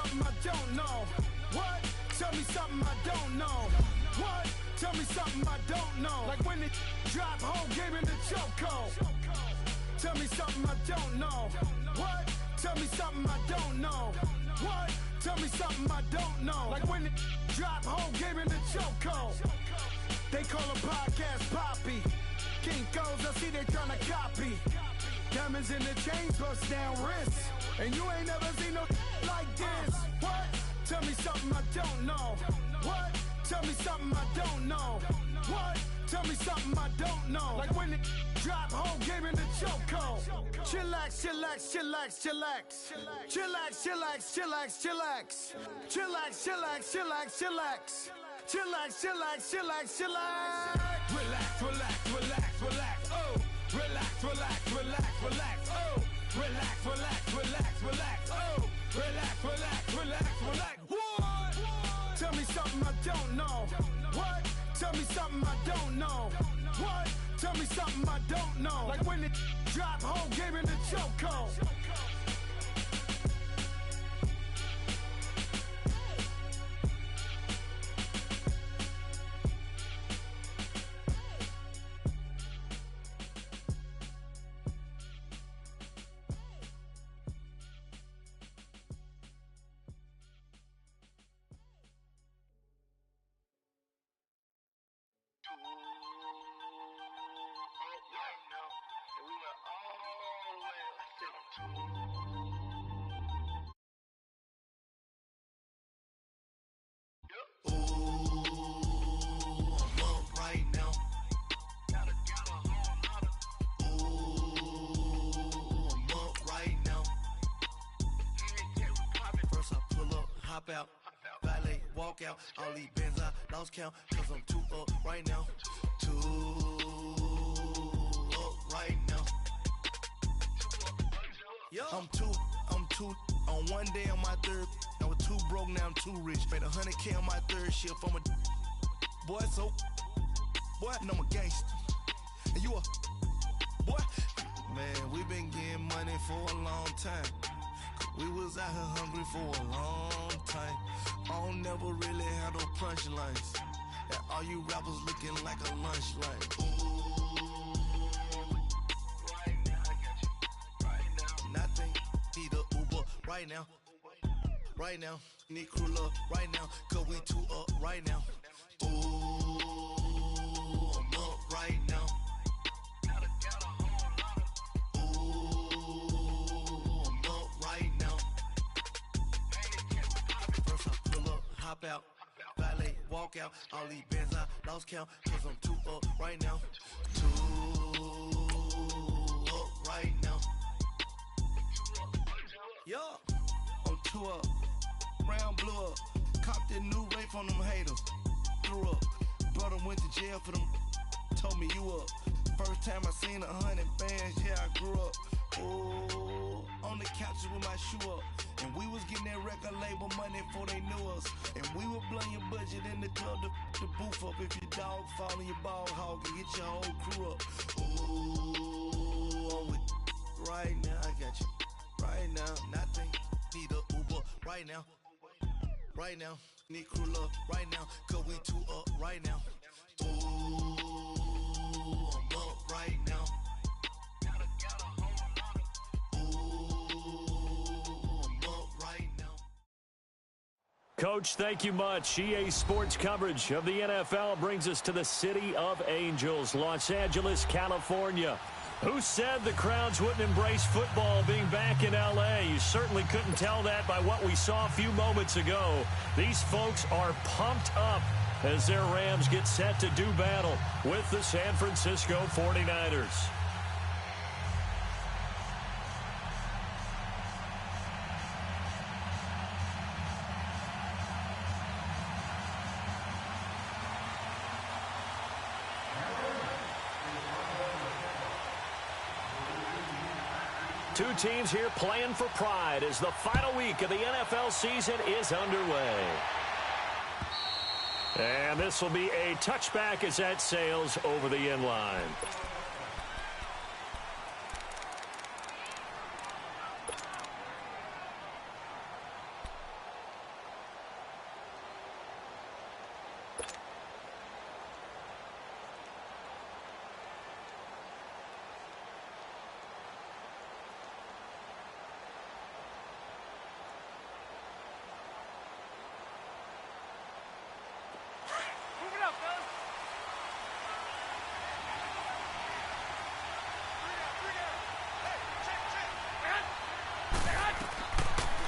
something I don't know. What? Tell me something I don't know. What? Tell me something I don't know. Like when it drop, whole game in the chokehold. Tell me something I don't know. What? Tell me something I don't know. What? Tell me something I don't know. Like when it drop, whole game in the chokehold. They call a podcast Poppy. Kinkos, I see they tryna copy. Diamonds in the chains, bust down wrists. And you ain't never seen no like this. What? Tell me something I don't know. What? Tell me something I don't know. What? Tell me something I don't know. Like when it drop, whole game in the chokehold. Chillax, chillax, chillax, chillax. Chillax, chillax, chillax, chillax. Chillax, chillax, chillax, chillax. Chillax, chillax, chillax, chillax. Relax, relax, relax, relax. Oh, relax, relax, relax, relax. Oh, relax, relax, relax, relax. Oh, relax, relax, relax, relax. What? Tell me something I don't know. What? Tell me something I don't know. What? Tell me something I don't know. Like when it drop, whole game in the chokehold. Out, valet, walk out, all these bands I lost count, cause I'm too up right now, too up right now. Yo. I'm too, on one day on my third, I was too broke, now I'm too rich, made 100K on my third shift, I'm a boy, so, boy, and I'm a gangster, and you a, boy, man, we been getting money for a long time. We was out here hungry for a long time. I don't never really had no punchlines. And all you rappers looking like a lunch line. Ooh, right now, I got you. Right now. Nothing, need a Uber right now. Right now, need crew love right now. Cause we too up right now. Ooh, I'm up right now. Hop out, valet, walk out, all these bands I lost count, cause I'm too up right now, too up right now, yo, I'm too up, round blew up, copped that new rape on them haters, threw up, brother went to jail for them, told me you up, first time I seen 100 bands, yeah I grew up, ooh, on the couches with my shoe up. And we was getting that record label money before they knew us. And we were blowing your budget in the club to boof up. If your dog fall in your ball hog and get your whole crew up. Ooh, I'm with right now, I got you. Right now, nothing, need a Uber right now. Right now, need crew love right now. Cause we too up right now. Ooh, I'm up right now. Coach, thank you much. EA Sports coverage of the NFL brings us to the City of Angels, Los Angeles, California. Who said the crowds wouldn't embrace football being back in L.A.? You certainly couldn't tell that by what we saw a few moments ago. These folks are pumped up as their Rams get set to do battle with the San Francisco 49ers. Two teams here playing for pride as the final week of the NFL season is underway. And this will be a touchback as that sails over the end line.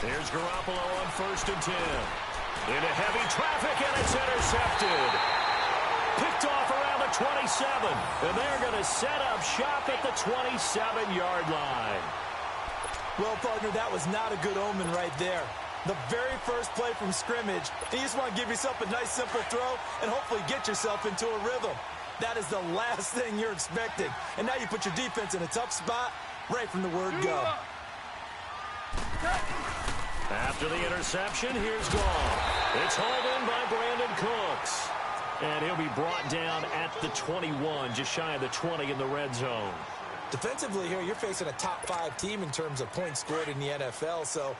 Here's Garoppolo on 1st and 10. Into heavy traffic, and it's intercepted. Picked off around the 27. And they're going to set up shop at the 27-yard line. Well, partner, that was not a good omen right there. The very first play from scrimmage, you just want to give yourself a nice, simple throw and hopefully get yourself into a rhythm. That is the last thing you're expecting. And now you put your defense in a tough spot right from the word go. After the interception, here's Goff. It's hauled in by Brandon Cooks. And he'll be brought down at the 21, just shy of the 20 in the red zone. Defensively here, you're facing a top-5 team in terms of points scored in the NFL. So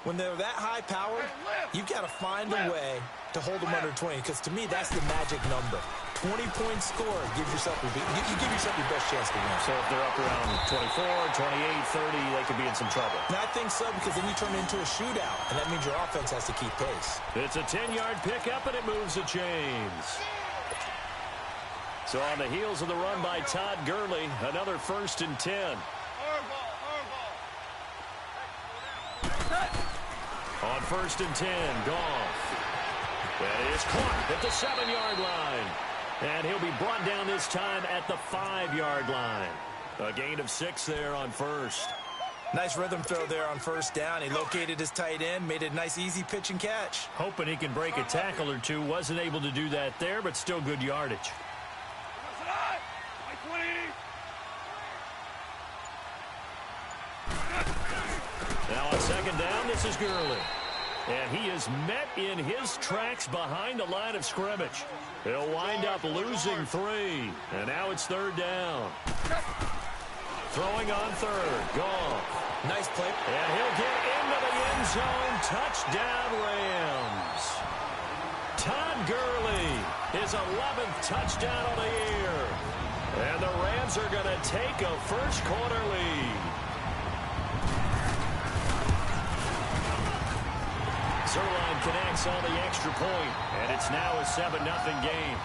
when they're that high-powered, you've got to find a way to hold them under 20. Because to me, that's the magic number. 20 points scored gives yourself you give yourself your best chance to win. So if they're up around 24, 28, 30, they could be in some trouble. And I think so, because then you turn it into a shootout, and that means your offense has to keep pace. It's a 10-yard pickup, and it moves the chains. So on the heels of the run by Todd Gurley, another 1st and 10. On 1st and 10, Goff. That is caught at the 7-yard line. And he'll be brought down this time at the 5-yard line. A gain of 6 there on 1st. Nice rhythm throw there on 1st down. He located his tight end, made a nice easy pitch and catch. Hoping he can break a tackle or two. Wasn't able to do that there, but still good yardage. Now on 2nd down, this is Gurley. And he is met in his tracks behind the line of scrimmage. He'll wind up losing 3. And now it's 3rd down. Throwing on 3rd. Goff. Nice play. And he'll get into the end zone. Touchdown, Rams. Todd Gurley, his 11th touchdown of the year. And the Rams are going to take a first-quarter lead. Zerline connects on the extra point, and it's now a 7-0 game.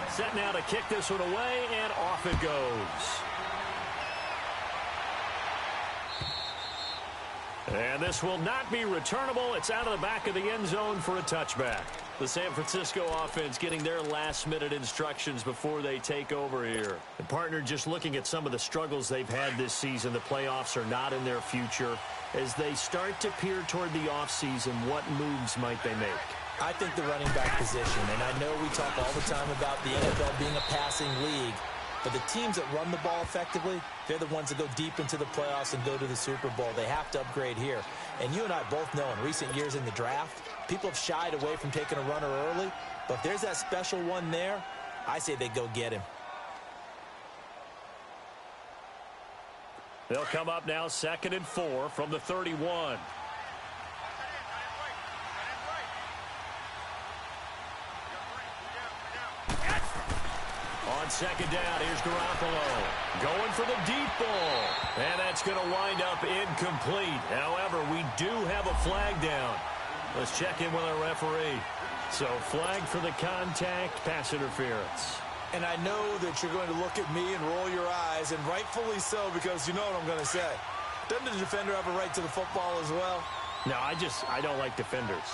Set now to kick this one away, and off it goes. And this will not be returnable. It's out of the back of the end zone for a touchback. The San Francisco offense getting their last-minute instructions before they take over here. And partner, just looking at some of the struggles they've had this season, the playoffs are not in their future. As they start to peer toward the offseason, what moves might they make? I think the running back position, and I know we talk all the time about the NFL being a passing league, but the teams that run the ball effectively, they're the ones that go deep into the playoffs and go to the Super Bowl. They have to upgrade here. And you and I both know in recent years in the draft, people have shied away from taking a runner early. But if there's that special one there, I say they go get him. They'll come up now 2nd and 4 from the 31. On 2nd down, here's Garoppolo. Going for the deep ball. And that's going to wind up incomplete. However, we do have a flag down. Let's check in with our referee. So, flag for the contact, pass interference. And I know that you're going to look at me and roll your eyes, and rightfully so, because you know what I'm going to say. Doesn't the defender have a right to the football as well? No, I don't like defenders.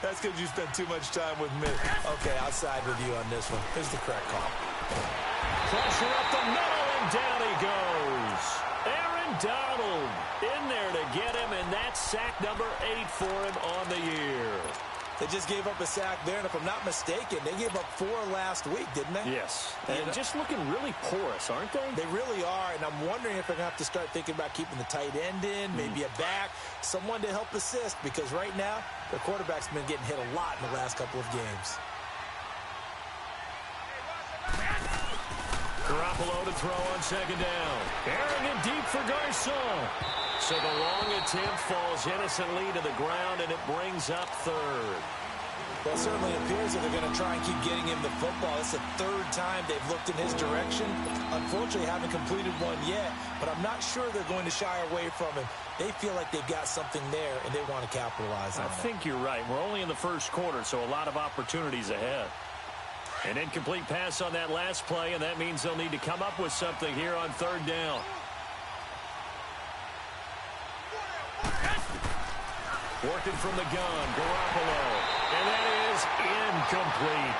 That's because you spend too much time with me. Okay, I'll side with you on this one. Here's the correct call. Pressure up the middle, and down he goes. Aaron Donald in there to get him, and that's sack number 8 for him on the year. They just gave up a sack there, and if I'm not mistaken, they gave up 4 last week, didn't they? Yes. And just looking really porous, aren't they? They really are, and I'm wondering if they're going to have to start thinking about keeping the tight end in, maybe a back, someone to help assist, because right now, their quarterback's been getting hit a lot in the last couple of games. Garoppolo to throw on 2nd down. Airing it deep for Garcon. So the long attempt falls innocently to the ground, and it brings up 3rd. Well, it certainly appears that they're going to try and keep getting him the football. It's the 3rd time they've looked in his direction. Unfortunately, haven't completed one yet, but I'm not sure they're going to shy away from him. They feel like they've got something there, and they want to capitalize on it. I think you're right. We're only in the 1st quarter, so a lot of opportunities ahead. An incomplete pass on that last play, and that means they'll need to come up with something here on third down. Working from the gun, Garoppolo. And that is incomplete.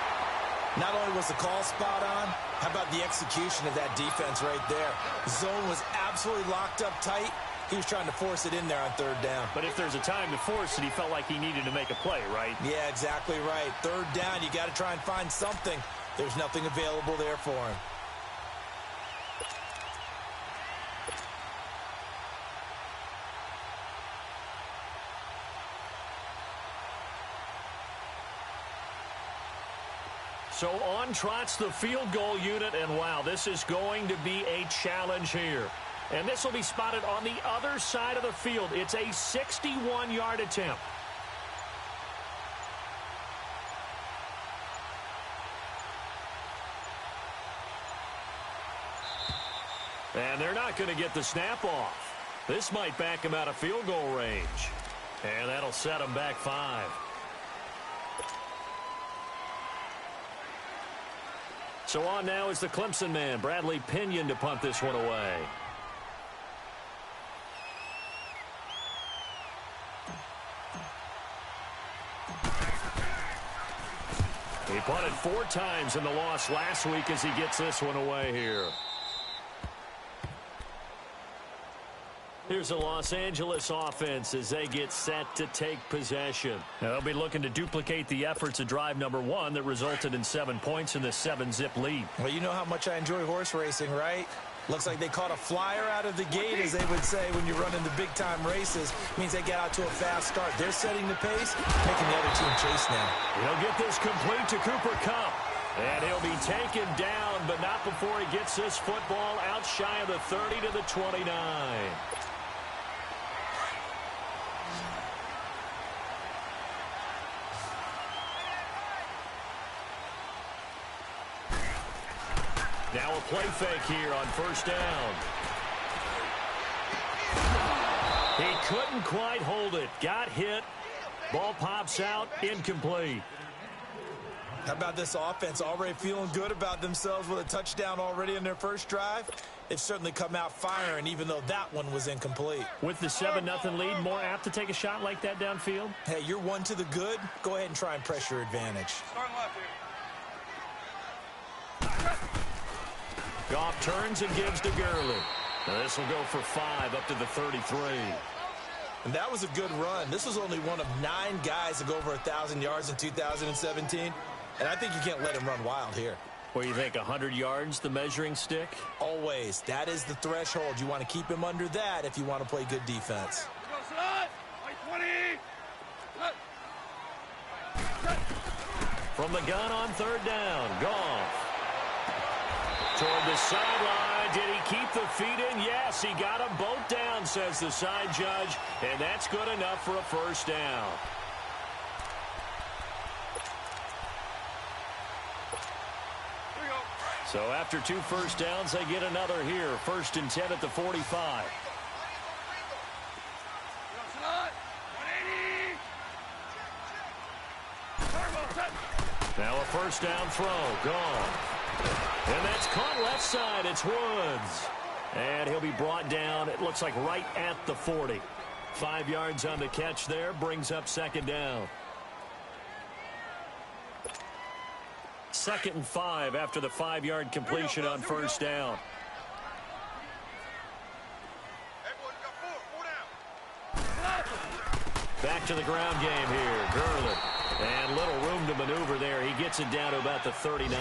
Not only was the call spot on, how about the execution of that defense right there? The zone was absolutely locked up tight. He was trying to force it in there on third down. But if there's a time to force it, he felt like he needed to make a play, right? Yeah, exactly right. Third down, you got to try and find something. There's nothing available there for him. So on trots the field goal unit, and wow, this is going to be a challenge here. And this will be spotted on the other side of the field. It's a 61-yard attempt. And they're not going to get the snap off. This might back him out of field goal range. And that'll set him back 5. So on now is the Clemson man, Bradley Pinion, to punt this one away. He punted 4 times in the loss last week as he gets this one away here. Here's the Los Angeles offense as they get set to take possession. Now, they'll be looking to duplicate the efforts of drive number 1 that resulted in 7 points in the 7-zip lead. Well, you know how much I enjoy horse racing, right? Looks like they caught a flyer out of the gate, as they would say when you run in the big-time races. Means they get out to a fast start. They're setting the pace, making the other team chase now. He'll get this complete to Cooper Kupp. And he'll be taken down, but not before he gets this football out shy of the 30 to the 29. Now a play fake here on first down. He couldn't quite hold it. Got hit. Ball pops out. Incomplete. How about this offense already feeling good about themselves with a touchdown already in their first drive? They've certainly come out firing, even though that one was incomplete. With the 7-0 lead, more apt to take a shot like that downfield? Hey, you're 1 to the good. Go ahead and try and press your advantage. Goff turns and gives to Gurley. Now this will go for 5 up to the 33. And that was a good run. This was only one of 9 guys to go over 1,000 yards in 2017. And I think you can't let him run wild here. What do you think, 100 yards, the measuring stick? Always. That is the threshold. You want to keep him under that if you want to play good defense. From the gun on third down, Goff. Toward the sideline. Did he keep the feet in? Yes, he got them both down, says the side judge. And that's good enough for a first down. So after 2 first downs, they get another here. 1st and 10 at the 45. Now a first down throw. Gone. And that's caught left side. It's Woods. And he'll be brought down, it looks like, right at the 40. 5 yards on the catch there. Brings up 2nd down. 2nd and 5 after the 5-yard completion on first down. Back to the ground game here. Gurley. And little room to maneuver there. He gets it down to about the 39.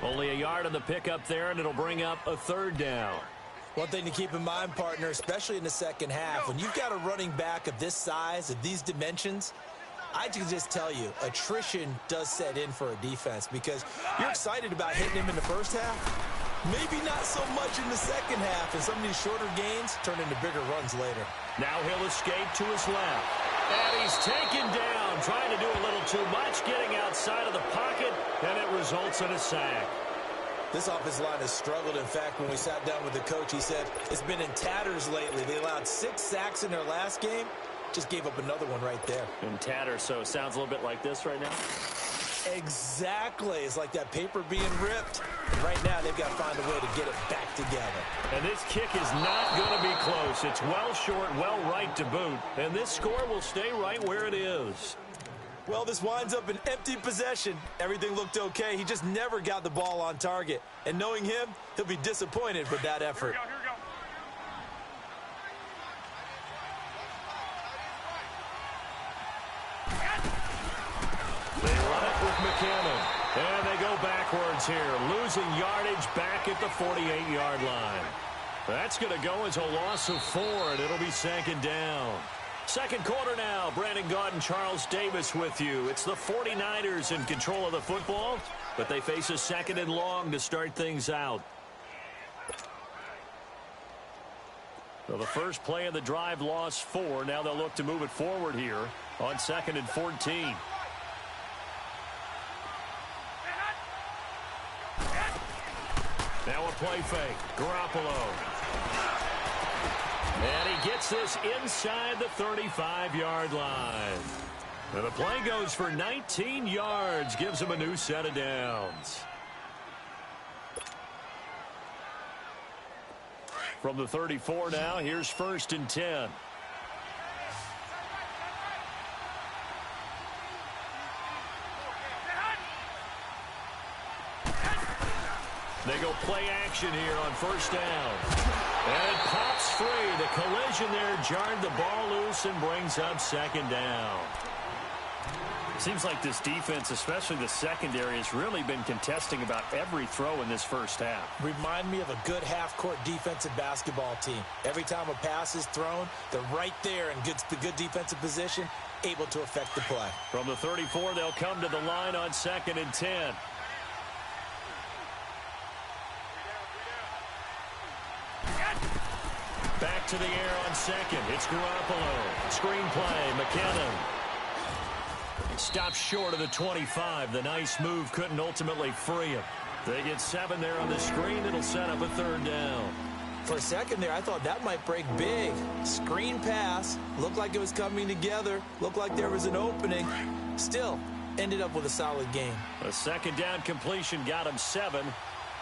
Only a yard on the pickup there, and it'll bring up a 3rd down. One thing to keep in mind, partner, especially in the second half, when you've got a running back of this size, of these dimensions, I can just tell you, attrition does set in for a defense because you're excited about hitting him in the first half. Maybe not so much in the second half, and some of these shorter gains turn into bigger runs later. Now he'll escape to his left. And he's taken down, trying to do a little too much, getting outside of the pocket, and it results in a sack. This offensive line has struggled. In fact, when we sat down with the coach, he said it's been in tatters lately. They allowed 6 sacks in their last game. Just gave up another one right there. In tatters, so it sounds a little bit like this right now. Exactly. It's like that paper being ripped. And right now, they've got to find a way to get it back together. And this kick is not going to be close. It's well short, well right to boot. And this score will stay right where it is. Well, this winds up an empty possession. Everything looked okay. He just never got the ball on target. And knowing him, he'll be disappointed with that effort. Here we go. They run it with McKinnon. And they go backwards here, losing yardage back at the 48-yard line. That's going to go as a loss of 4, and it'll be second down. Second quarter now. Brandon Gaudin and Charles Davis with you. It's the 49ers in control of the football, but they face a second and long to start things out. So the first play of the drive lost 4. Now they'll look to move it forward here on 2nd and 14. Now a play fake. Garoppolo. And he gets this inside the 35-yard line. And the play goes for 19 yards. Gives him a new set of downs. From the 34 now, here's 1st and 10. They go play action here on 1st down. And it pops free. The collision there jarred the ball loose and brings up 2nd down. Seems like this defense, especially the secondary, has really been contesting about every throw in this first half. Remind me of a good half-court defensive basketball team. Every time a pass is thrown, they're right there in the good defensive position, able to affect the play. From the 34, they'll come to the line on 2nd and 10. Back to the air on 2nd. It's Garoppolo. Screen play. McKinnon. Stops short of the 25. The nice move couldn't ultimately free him. They get 7 there on the screen. It'll set up a 3rd down. For a second there, I thought that might break big. Screen pass. Looked like it was coming together. Looked like there was an opening. Still, ended up with a solid game. A 2nd down completion got him 7.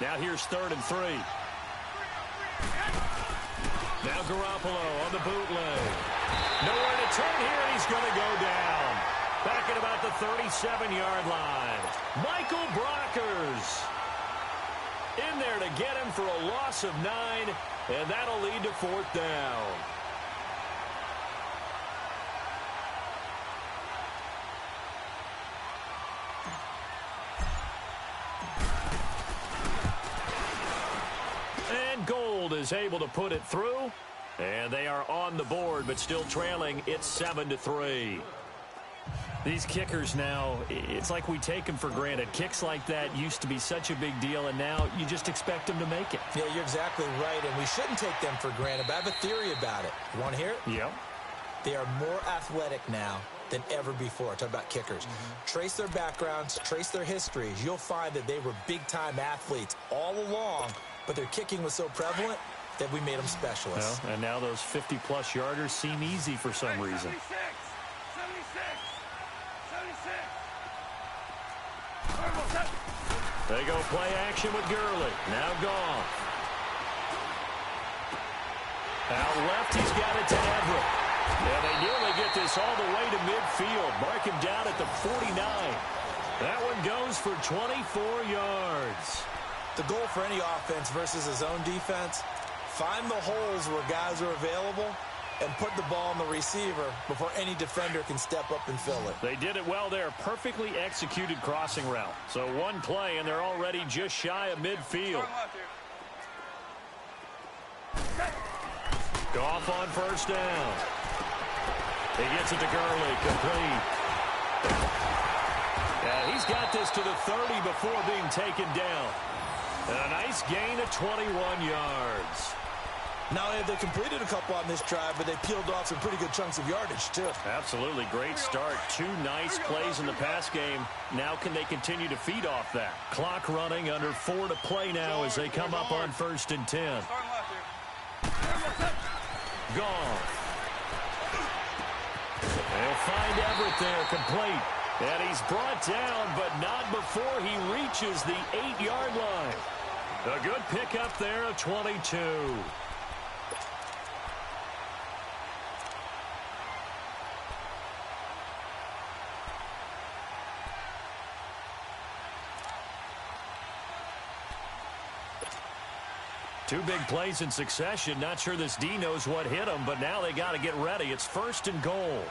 Now here's 3rd and 3. Now Garoppolo on the bootleg. Nowhere to turn here, and he's going to go down. Back at about the 37-yard line. Michael Brockers in there to get him for a loss of 9, and that'll lead to 4th down. And Gold is able to put it through, and they are on the board, but still trailing. It's 7-3. These kickers now, it's like we take them for granted. Kicks like that used to be such a big deal, and now you just expect them to make it. Yeah, you're exactly right, and we shouldn't take them for granted, but I have a theory about it. You want to hear it? Yeah. They are more athletic now than ever before. Talk about kickers. Trace their backgrounds, trace their histories. You'll find that they were big-time athletes all along, but their kicking was so prevalent that we made them specialists. Well, and now those 50-plus yarders seem easy for some reason. 76. They go play action with Gurley. Now Goff. Out left, he's got it to Everett. And they nearly get this all the way to midfield. Mark him down at the 49. That one goes for 24 yards. The goal for any offense versus a zone defense, find the holes where guys are available and put the ball on the receiver before any defender can step up and fill it. They did it well there. Perfectly executed crossing route. So one play, and they're already just shy of midfield. Goff on 1st down. He gets it to Gurley. Complete. Yeah, he's got this to the 30 before being taken down. And a nice gain of 21 yards. Not only have they completed a couple on this drive, but they peeled off some pretty good chunks of yardage, too. Absolutely. Great start. 2 nice plays in the pass game. Now can they continue to feed off that? Clock running, under 4 to play now as they come up on 1st and 10. Goff. They'll find Everett there, complete. And he's brought down, but not before he reaches the 8-yard line. A good pickup there of 22. Two big plays in succession. Not sure this D knows what hit him, but now they got to get ready. It's 1st and goal.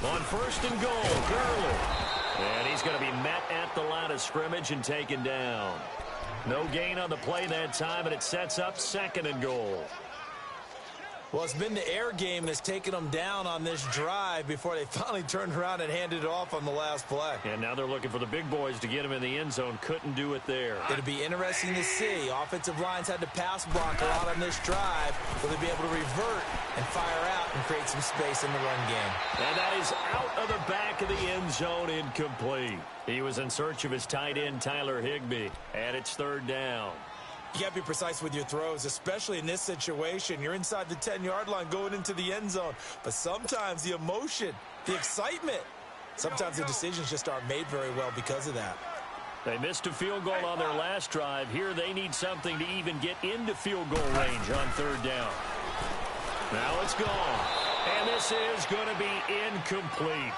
On 1st and goal, Gurley. And he's going to be met at the line of scrimmage and taken down. No gain on the play that time, and it sets up 2nd and goal. Well, it's been the air game that's taken them down on this drive before they finally turned around and handed it off on the last play. And now they're looking for the big boys to get him in the end zone. Couldn't do it there. It'll be interesting to see. Offensive lines had to pass block a lot on this drive. Will they be able to revert and fire out and create some space in the run game? And that is out of the back of the end zone, incomplete. He was in search of his tight end, Tyler Higbee. And it's 3rd down. You got to be precise with your throws, especially in this situation. You're inside the 10-yard line going into the end zone. But sometimes the emotion, the excitement, sometimes the decisions just aren't made very well because of that. They missed a field goal on their last drive. Here they need something to even get into field goal range on 3rd down. Now it's gone. And this is going to be incomplete.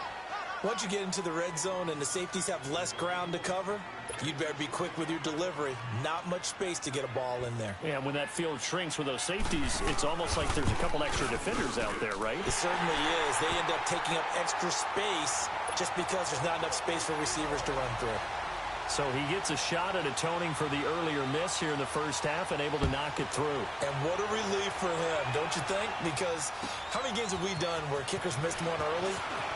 Once you get into the red zone and the safeties have less ground to cover, you'd better be quick with your delivery. Not much space to get a ball in there. Yeah, when that field shrinks with those safeties, it's almost like there's a couple extra defenders out there, right? It certainly is. They end up taking up extra space just because there's not enough space for receivers to run through. So he gets a shot at atoning for the earlier miss here in the first half and able to knock it through. And what a relief for him, don't you think? Because how many games have we done where kickers missed one early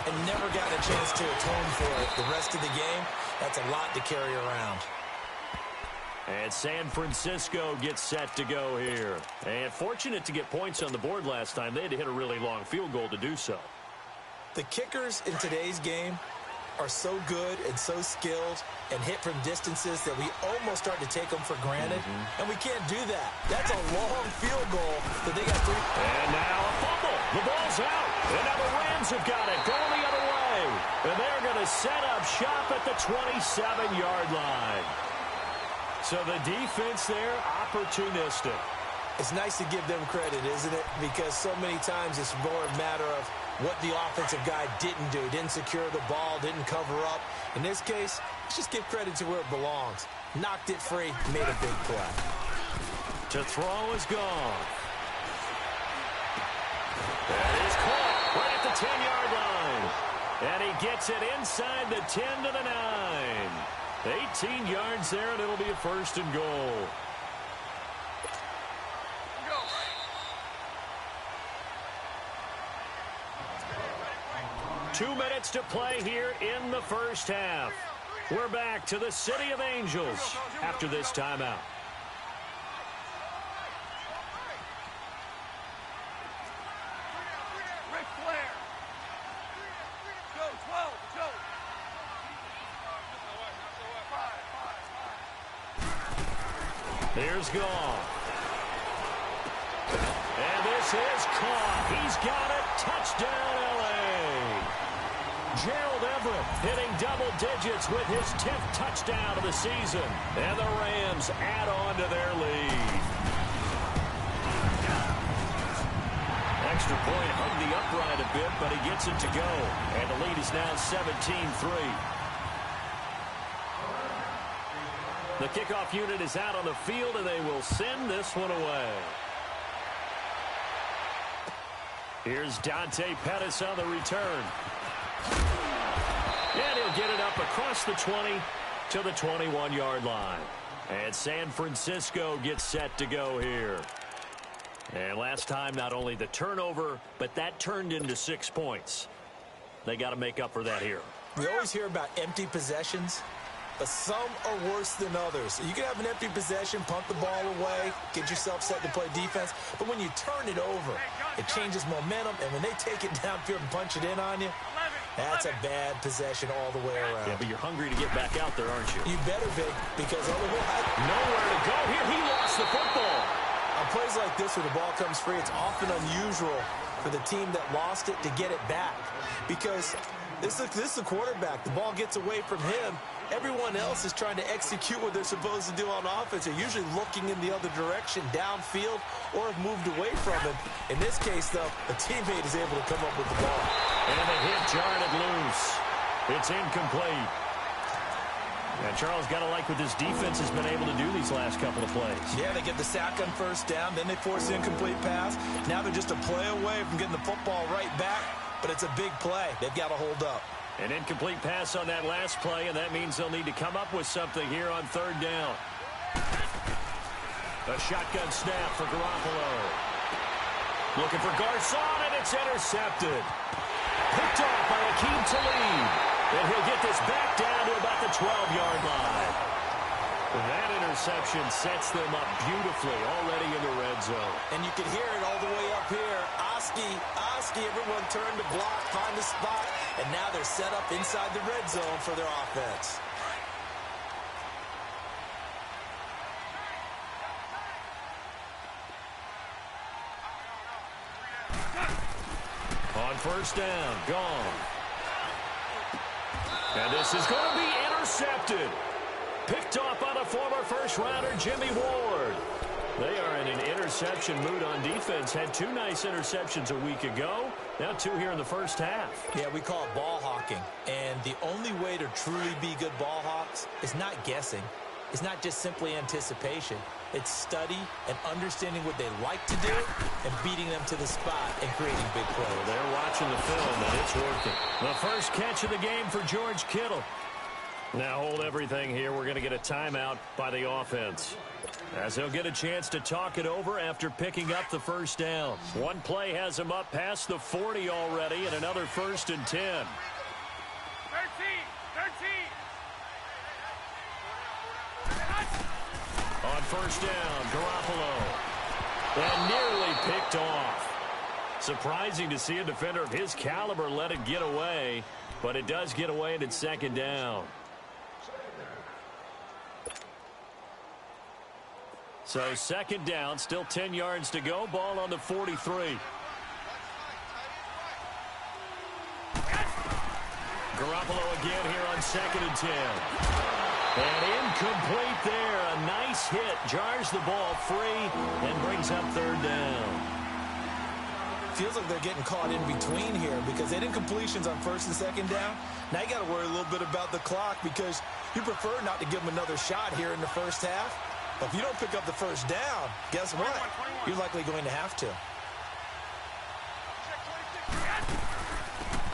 and never gotten a chance to atone for it the rest of the game? That's a lot to carry around. And San Francisco gets set to go here. And fortunate to get points on the board last time. They had to hit a really long field goal to do so. The kickers in today's game are so good and so skilled and hit from distances that we almost start to take them for granted. And we can't do that. That's a long field goal that they got 3. And now a fumble. The ball's out. And now the Rams have got it going the other way. And they're going to set up shop at the 27-yard line. So the defense there, opportunistic. It's nice to give them credit, isn't it? Because so many times it's more a matter of what the offensive guy didn't do. Didn't secure the ball, didn't cover up. In this case, let's just give credit to where it belongs. Knocked it free, made a big play. To throw is gone. That is caught right at the 10-yard line. And he gets it inside the 10 to the 9. 18 yards there, and it'll be a 1st and goal. 2 minutes to play here in the first half. We're back to the City of Angels after this timeout. Here's Goff. And this is caught. He's got it. Touchdown, L.A. Gerald Everett hitting double digits with his 10th touchdown of the season. And the Rams add on to their lead. Extra point hung the upright a bit, but he gets it to go. And the lead is now 17-3. The kickoff unit is out on the field, and they will send this one away. Here's Dante Pettis on the return. And he'll get it up across the 20 to the 21-yard line. And San Francisco gets set to go here. And last time, not only the turnover, but that turned into 6 points. They got to make up for that here. We always hear about empty possessions, but some are worse than others. You can have an empty possession, punt the ball away, get yourself set to play defense, but when you turn it over, it changes momentum, and when they take it downfield and punch it in on you, that's a bad possession all the way around. Yeah, but you're hungry to get back out there, aren't you? You better be, because otherwise... Nowhere to go here. He lost the football. On plays like this where the ball comes free, it's often unusual for the team that lost it to get it back. Because this is the quarterback. The ball gets away from him. Everyone else is trying to execute what they're supposed to do on offense. They're usually looking in the other direction, downfield, or have moved away from him. In this case, though, a teammate is able to come up with the ball. And the hit jarred it loose. It's incomplete. And Charles, got to like what this defense has been able to do these last couple of plays. Yeah, they get the sack on first down, then they force the incomplete pass. Now they're just a play away from getting the football right back, but it's a big play. They've got to hold up. An incomplete pass on that last play, and that means they'll need to come up with something here on third down. A shotgun snap for Garoppolo. Looking for Garcon, and it's intercepted. Picked off by Akeem Talib. And he'll get this back down to about the 12-yard line. That interception sets them up beautifully already in the red zone. And you can hear it all the way up here. Oski, everyone turned to block, find the spot, and now they're set up inside the red zone for their offense. On first down, gone. And this is going to be intercepted. Picked off by the former first-rounder, Jimmy Ward. They are in an interception mood on defense. Had 2 nice interceptions a week ago. Now 2 here in the first half. Yeah, we call it ball hawking. And the only way to truly be good ball hawks is not guessing. It's not just simply anticipation. It's study and understanding what they like to do and beating them to the spot and creating big plays. Well, they're watching the film, and it's working. The first catch of the game for George Kittle. Now hold everything here. We're going to get a timeout by the offense, as they'll get a chance to talk it over after picking up the first down. One play has them up past the 40 already, and another 1st and 10. 13. On first down, Garoppolo. And nearly picked off. Surprising to see a defender of his caliber let it get away, but it does get away, and it's second down. So second down, still 10 yards to go. Ball on the 43. Garoppolo again here on 2nd and 10. And incomplete there. A nice hit. Jars the ball free and brings up third down. Feels like they're getting caught in between here because they did incompletions on 1st and 2nd down. Now you got to worry a little bit about the clock because you prefer not to give them another shot here in the first half. But if you don't pick up the first down, guess what? You're likely going to have to.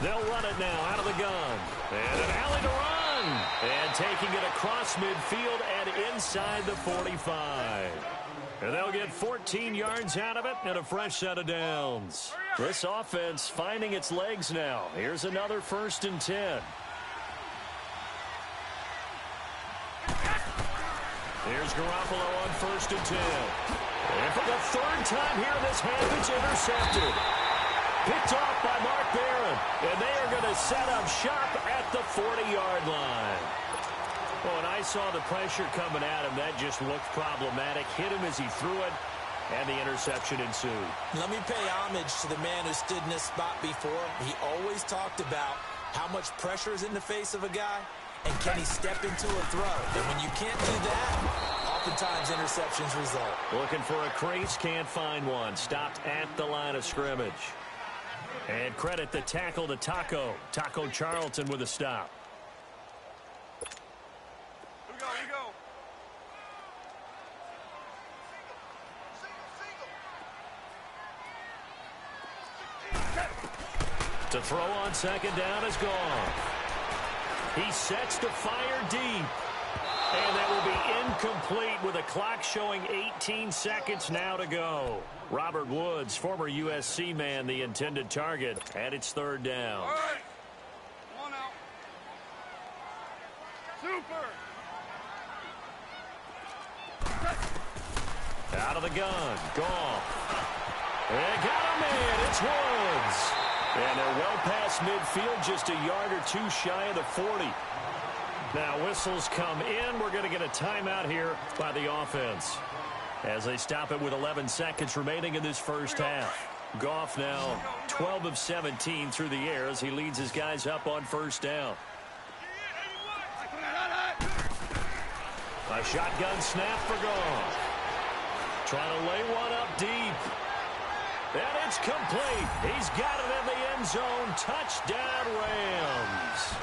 They'll run it now out of the gun. And an alley to run. And taking it across midfield and inside the 45. And they'll get 14 yards out of it and a fresh set of downs. This offense finding its legs now. Here's another 1st and 10. Here's Garoppolo on 1st and 10. And for the 3rd time here in this half, it's intercepted. Picked off by Mark Barron. And they are going to set up shop at the 40-yard line. Oh, and I saw the pressure coming at him. That just looked problematic. Hit him as he threw it, and the interception ensued. Let me pay homage to the man who stood in this spot before. He always talked about how much pressure is in the face of a guy, and can he step into a throw? And when you can't do that, oftentimes interceptions result. Looking for a crease, can't find one. Stopped at the line of scrimmage. And credit the tackle to Taco. Taco Charlton with a stop. We go. To throw on 2nd down is gone. He sets to fire deep. And that will be incomplete with a clock showing 18 seconds now to go. Robert Woods, former USC man, the intended target, and it's 3rd down. All right. Come on out. Super. Out of the gun. Goff. And got him in. It's Woods. And they're well past midfield, just a yard or 2 shy of the 40. Now whistles come in. We're going to get a timeout here by the offense, as they stop it with 11 seconds remaining in this first half. Goff now 12 of 17 through the air as he leads his guys up on first down. A shotgun snap for Goff. Trying to lay one up deep. And it's complete. He's got it in the end zone. Touchdown, Rams.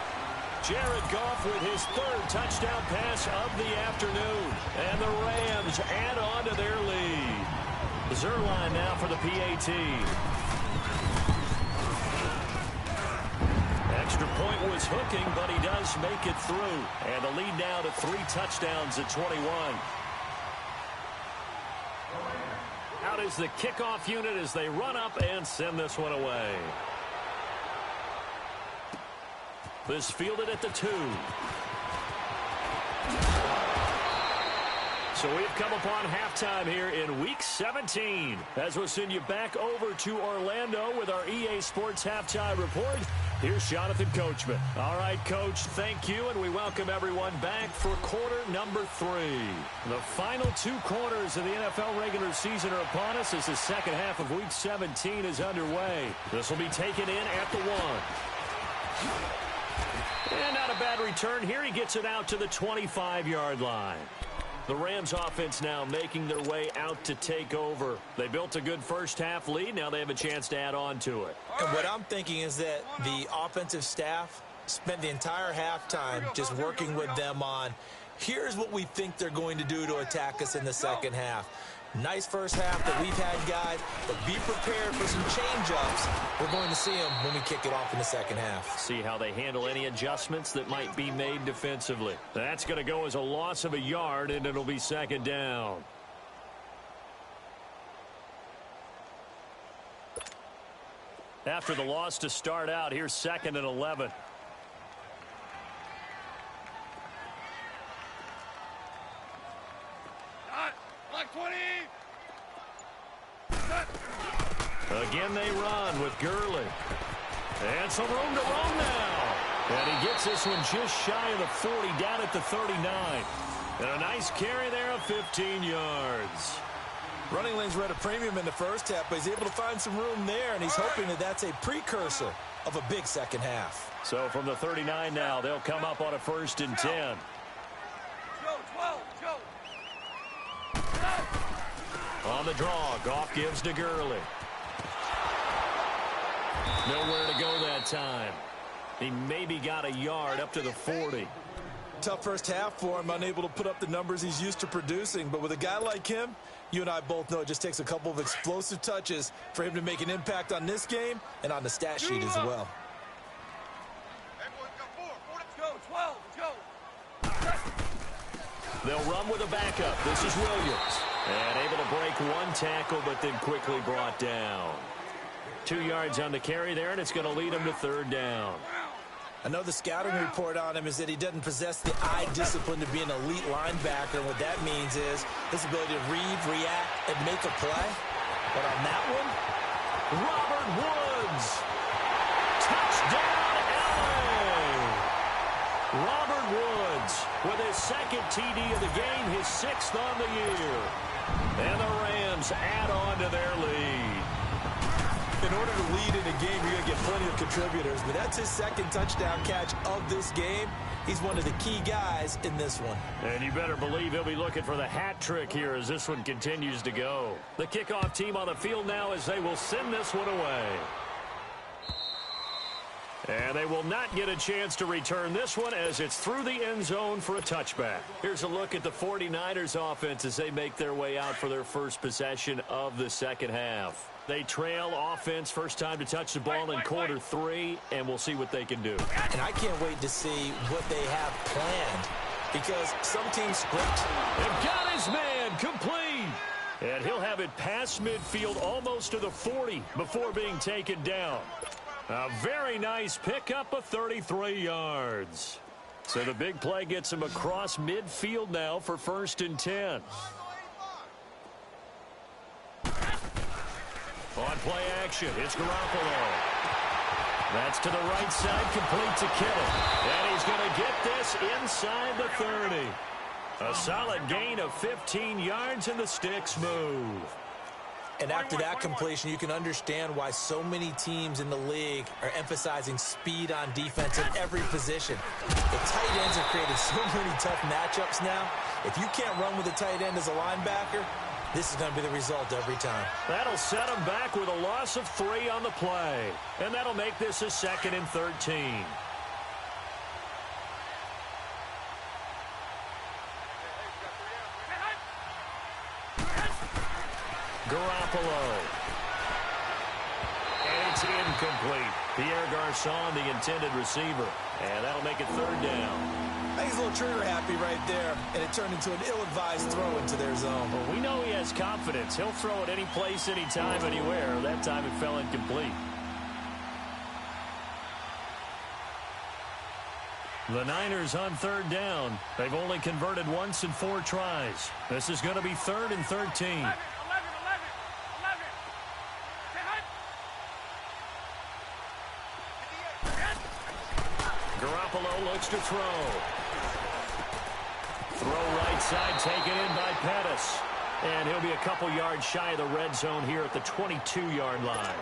Jared Goff with his third touchdown pass of the afternoon. And the Rams add on to their lead. Zerline now for the PAT. Extra point was hooking, but he does make it through. And the lead now to 3 touchdowns at 21. Out is the kickoff unit as they run up and send this one away. This fielded at the 2. So we've come upon halftime here in Week 17. As we'll send you back over to Orlando with our EA Sports Halftime Report. Here's Jonathan Coachman. All right, Coach, thank you, and we welcome everyone back for quarter number 3. The final 2 quarters of the NFL regular season are upon us as the second half of Week 17 is underway. This will be taken in at the 1. And not a bad return here. He gets it out to the 25-yard line. The Rams offense now making their way out to take over. They built a good first half lead. Now they have a chance to add on to it. And what I'm thinking is that the offensive staff spent the entire halftime just working with them on, here's what we think they're going to do to attack us in the second half. Nice first half that we've had, guys, but be prepared for some change-ups. We're going to see them when we kick it off in the second half. See how they handle any adjustments that might be made defensively. That's going to go as a loss of a yard, and it'll be second down. After the loss to start out, here's 2nd and 11. Again they run with Gurley. And some room to run now. And he gets this one just shy of the 40, down at the 39. And a nice carry there of 15 yards. Running lanes were at a premium in the first half, but he's able to find some room there, and he's hoping that that's a precursor of a big second half. So from the 39 now, they'll come up on a 1st and 10. On the draw, Goff gives to Gurley. Nowhere to go that time. He maybe got a yard up to the 40. Tough first half for him, unable to put up the numbers he's used to producing. But with a guy like him, you and I both know it just takes a couple of explosive touches for him to make an impact on this game and on the stat sheet as well. They'll run with a backup. This is Williams. And able to break one tackle, but then quickly brought down. 2 yards on the carry there, and it's going to lead him to 3rd down. I know the scouting report on him is that he doesn't possess the eye discipline to be an elite linebacker. And what that means is his ability to read, react, and make a play. But on that one, Robert Woods. Touchdown, LA. Robert Woods with his 2nd TD of the game, his 6th on the year. And the Rams add on to their lead. In order to lead in a game, you're going to get plenty of contributors, but that's his 2nd touchdown catch of this game. He's one of the key guys in this one. And you better believe he'll be looking for the hat trick here as this one continues to go. The kickoff team on the field now as they will send this one away. And they will not get a chance to return this one as it's through the end zone for a touchback. Here's a look at the 49ers offense as they make their way out for their first possession of the second half. They trail offense first time to touch the ball in quarter 3, and we'll see what they can do. And I can't wait to see what they have planned because some teams script. And got his man complete. And he'll have it past midfield almost to the 40 before being taken down. A very nice pickup of 33 yards. So the big play gets him across midfield now for 1st and 10. On play action, it's Garoppolo. That's to the right side, complete to Kittle. And he's going to get this inside the 30. A solid gain of 15 yards, and the sticks move. And after that completion, you can understand why so many teams in the league are emphasizing speed on defense at every position. The tight ends have created so many tough matchups now. If you can't run with a tight end as a linebacker, this is going to be the result every time. That'll set them back with a loss of 3 on the play. And that'll make this a 2nd and 13. Garoppolo. And it's incomplete. Pierre Garçon, the intended receiver. And that'll make it 3rd down. I think he's a little trigger happy right there, and it turned into an ill-advised throw into their zone. Well, we know he has confidence. He'll throw it any place, anytime, anywhere. That time it fell incomplete. The Niners on 3rd down. They've only converted once in 4 tries. This is going to be 3rd and 13. Garoppolo looks to throw. Throw right side taken in by Pettis. And he'll be a couple yards shy of the red zone here at the 22-yard line.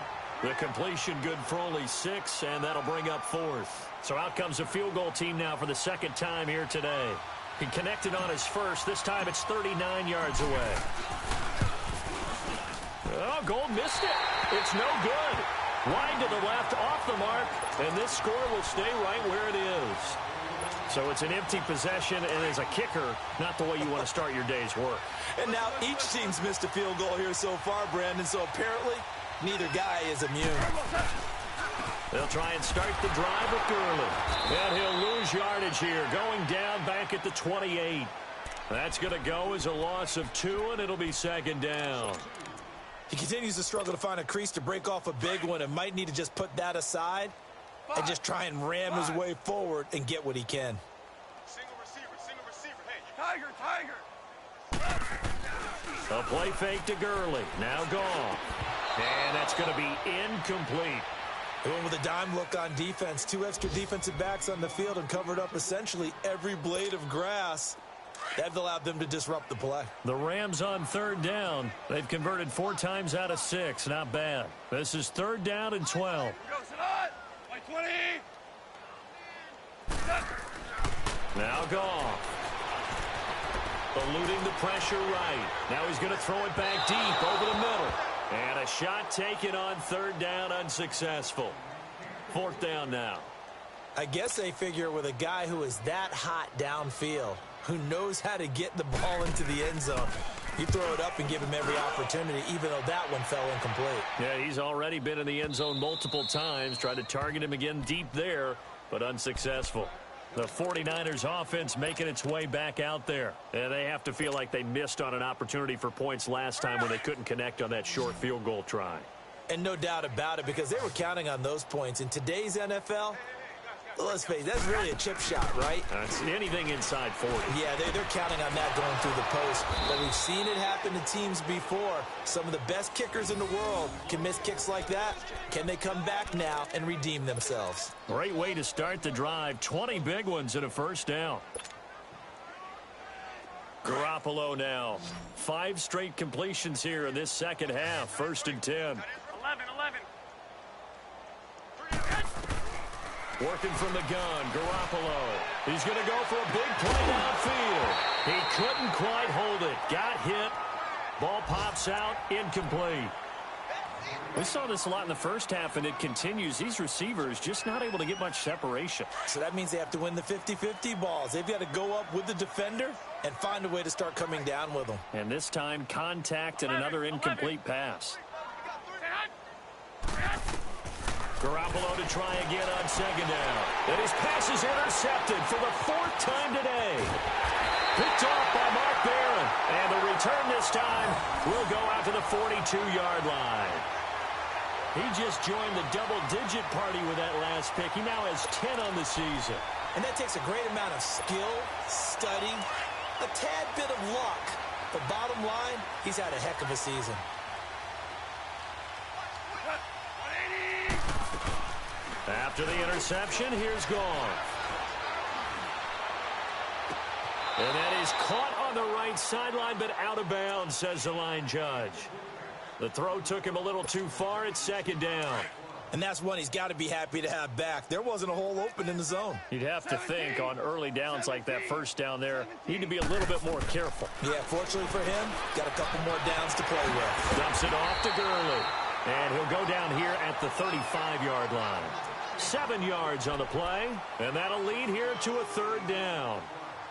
The completion good for only 6, and that'll bring up 4th. So out comes the field goal team now for the 2nd time here today. He connected on his first. This time it's 39 yards away. Oh, Gold missed it. It's no good. Wide to the left, off the mark, and this score will stay right where it is. So it's an empty possession, and as a kicker, not the way you want to start your day's work. And now each team's missed a field goal here so far, Brandon, so apparently neither guy is immune. They'll try and start the drive with Gurley. And he'll lose yardage here, going down back at the 28. That's going to go as a loss of 2, and it'll be 2nd down. He continues to struggle to find a crease to break off a big one and might need to just put that aside and just try and ram his way forward and get what he can. Single receiver. Hey, Tiger. A play fake to Gurley. Now gone. And that's going to be incomplete. They went with a dime look on defense. 2 extra defensive backs on the field and covered up essentially every blade of grass. That allowed them to disrupt the play. The Rams on 3rd down. They've converted 4 times out of 6. Not bad. This is 3rd down and 12. Now gone. Eluding the pressure right. Now he's going to throw it back deep over the middle. And a shot taken on 3rd down, unsuccessful. 4th down now. I guess they figure with a guy who is that hot downfield, who knows how to get the ball into the end zone, you throw it up and give him every opportunity, even though that one fell incomplete. Yeah, he's already been in the end zone multiple times. Tried to target him again deep there, but unsuccessful. The 49ers offense making its way back out there. And they have to feel like they missed on an opportunity for points last time when they couldn't connect on that short field goal try. And no doubt about it, because they were counting on those points. In today's NFL, let's face it, that's really a chip shot, right? That's anything inside 40. Yeah, they're counting on that going through the post. But we've seen it happen to teams before. Some of the best kickers in the world can miss kicks like that. Can they come back now and redeem themselves? Great way to start the drive. 20 big ones and a 1st down. Garoppolo now. 5 straight completions here in this 2nd half. 1st and 10. 11. Working from the gun, Garoppolo. He's going to go for a big play downfield. He couldn't quite hold it. Got hit. Ball pops out. Incomplete. We saw this a lot in the first half, and it continues. These receivers just not able to get much separation. So that means they have to win the 50-50 balls. They've got to go up with the defender and find a way to start coming down with them. And this time, contact and another incomplete pass. Garoppolo to try again on 2nd down. And his pass is intercepted for the 4th time today. Picked off by Mark Barron. And the return this time will go out to the 42-yard line. He just joined the double-digit party with that last pick. He now has 10 on the season. And that takes a great amount of skill, study, a tad bit of luck. But bottom line, he's had a heck of a season. After the interception, here's Goff. And that is caught on the right sideline, but out of bounds, says the line judge. The throw took him a little too far. It's second down. And that's one he's got to be happy to have back. There wasn't a hole open in the zone. You'd have to think on early downs like that first down there, need to be a little bit more careful. Yeah, fortunately for him, got a couple more downs to play with. Dumps it off to Gurley. And he'll go down here at the 35-yard line. 7 yards on the play, and that'll lead here to a third down.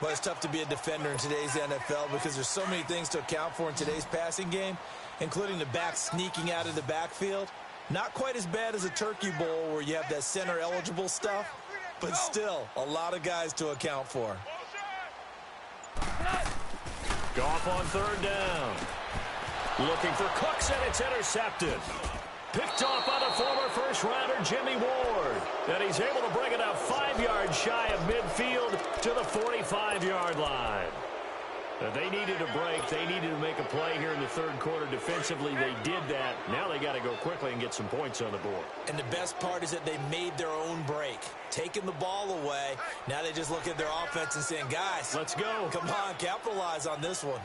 Well, it's tough to be a defender in today's NFL because there's so many things to account for in today's passing game, including the back sneaking out of the backfield. Not quite as bad as a turkey bowl where you have that center-eligible stuff, but still a lot of guys to account for. Goff on third down. Looking for Cooks, and it's intercepted. Picked off by the former first-rounder Jimmy Ward. And he's able to bring it up 5 yards shy of midfield to the 45-yard line. They needed a break. They needed to make a play here in the third quarter defensively. They did that. Now they got to go quickly and get some points on the board. And the best part is that they made their own break. Taking the ball away. Now they just look at their offense and saying, guys, let's go. Come on, capitalize on this one.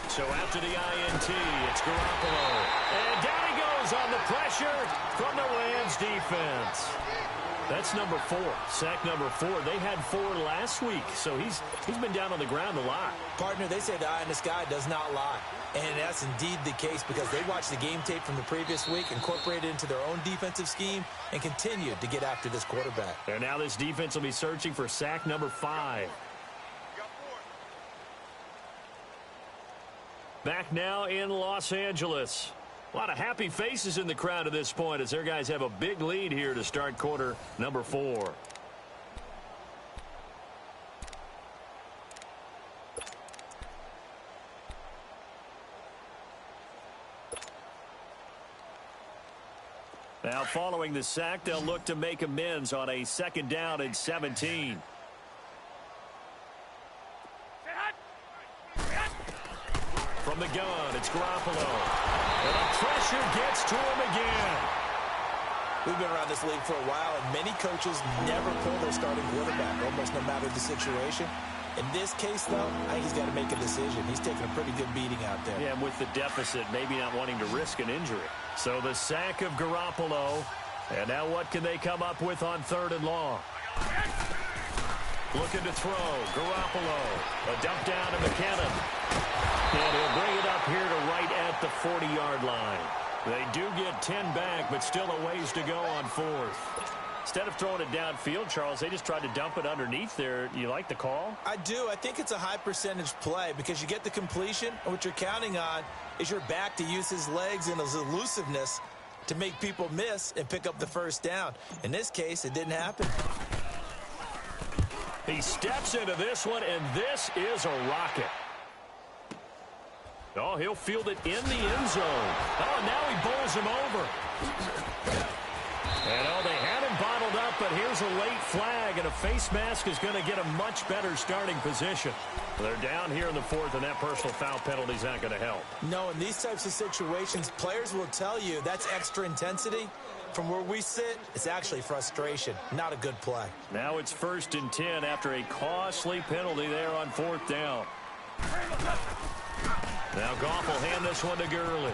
So after the INT, it's Garoppolo. And down he goes on the pressure from the Rams defense. That's number 4, sack number 4. They had 4 last week, so he's been down on the ground a lot. Partner, they say the eye in the sky does not lie. And that's indeed the case because they watched the game tape from the previous week, incorporated it into their own defensive scheme, and continued to get after this quarterback. And now this defense will be searching for sack number 5. Back now in Los Angeles. A lot of happy faces in the crowd at this point as their guys have a big lead here to start quarter number 4. Now following the sack, they'll look to make amends on a second down and 17. From the gun, it's Garoppolo. And the pressure gets to him again. We've been around this league for a while, and many coaches never pull their starting quarterback, almost no matter the situation. In this case, though, I think he's got to make a decision. He's taking a pretty good beating out there. Yeah, and with the deficit, maybe not wanting to risk an injury. So the sack of Garoppolo. And now what can they come up with on third and long? Looking to throw. Garoppolo. A dump down to McKinnon. And he'll bring it up here to right at the 40-yard line. They do get 10 back, but still a ways to go on fourth. Instead of throwing it downfield, Charles, they just tried to dump it underneath there. You like the call? I do. I think it's a high percentage play because you get the completion, and what you're counting on is your back to use his legs and his elusiveness to make people miss and pick up the first down. In this case, it didn't happen. He steps into this one, and this is a rocket. Oh, he'll field it in the end zone. Oh, now he bowls him over. And, oh, they had him bottled up, but here's a late flag, and a face mask is going to get a much better starting position. They're down here in the fourth, and that personal foul penalty is not going to help. No, in these types of situations, players will tell you that's extra intensity. From where we sit, it's actually frustration, not a good play. Now it's 1st and 10 after a costly penalty there on 4th down. Now Goff will hand this one to Gurley.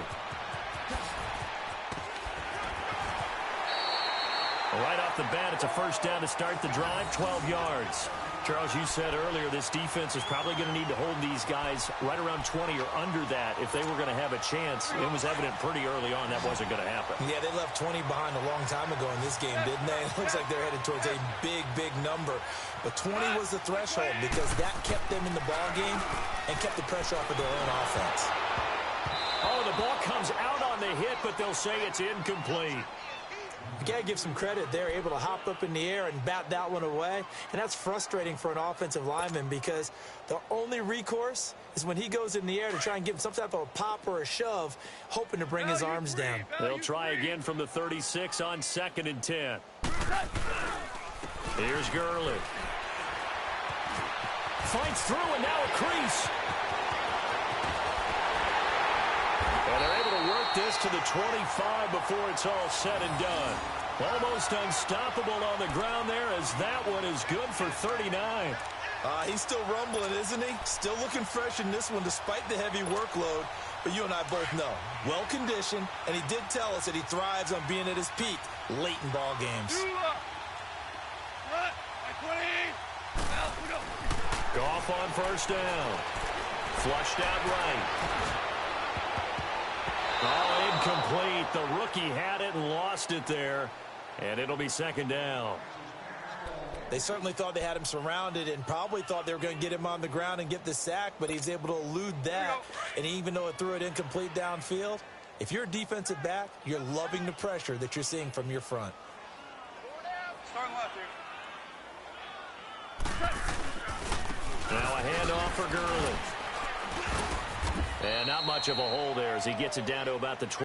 Right off the bat, it's a first down to start the drive, 12 yards. Charles, you said earlier this defense is probably going to need to hold these guys right around 20 or under that if they were going to have a chance. It was evident pretty early on that wasn't going to happen. Yeah, they left 20 behind a long time ago in this game, didn't they? It looks like they're headed towards a big, big number. But 20 was the threshold because that kept them in the ball game and kept the pressure off of their own offense. Oh, the ball comes out on the hit, but they'll say it's incomplete. You got to give some credit. They're able to hop up in the air and bat that one away. And that's frustrating for an offensive lineman because the only recourse is when he goes in the air to try and give him some type of a pop or a shove, hoping to bring his arms down. They'll try again from the 36 on 2nd and 10. Here's Gurley. Fights through, and now a crease. And they're able to work this to the 25 before it's all said and done. Almost unstoppable on the ground there as that one is good for 39. He's still rumbling, isn't he? Still looking fresh in this one despite the heavy workload. But you and I both know, well-conditioned, and he did tell us that he thrives on being at his peak late in ball games. Goff on first down. Flushed out right. Oh, incomplete. The rookie had it and lost it there. And it'll be second down. They certainly thought they had him surrounded and probably thought they were going to get him on the ground and get the sack, but he's able to elude that. And even though it threw it incomplete downfield, if you're a defensive back, you're loving the pressure that you're seeing from your front. Starting left here. Now a handoff for Gurley. And not much of a hole there as he gets it down to about the 20.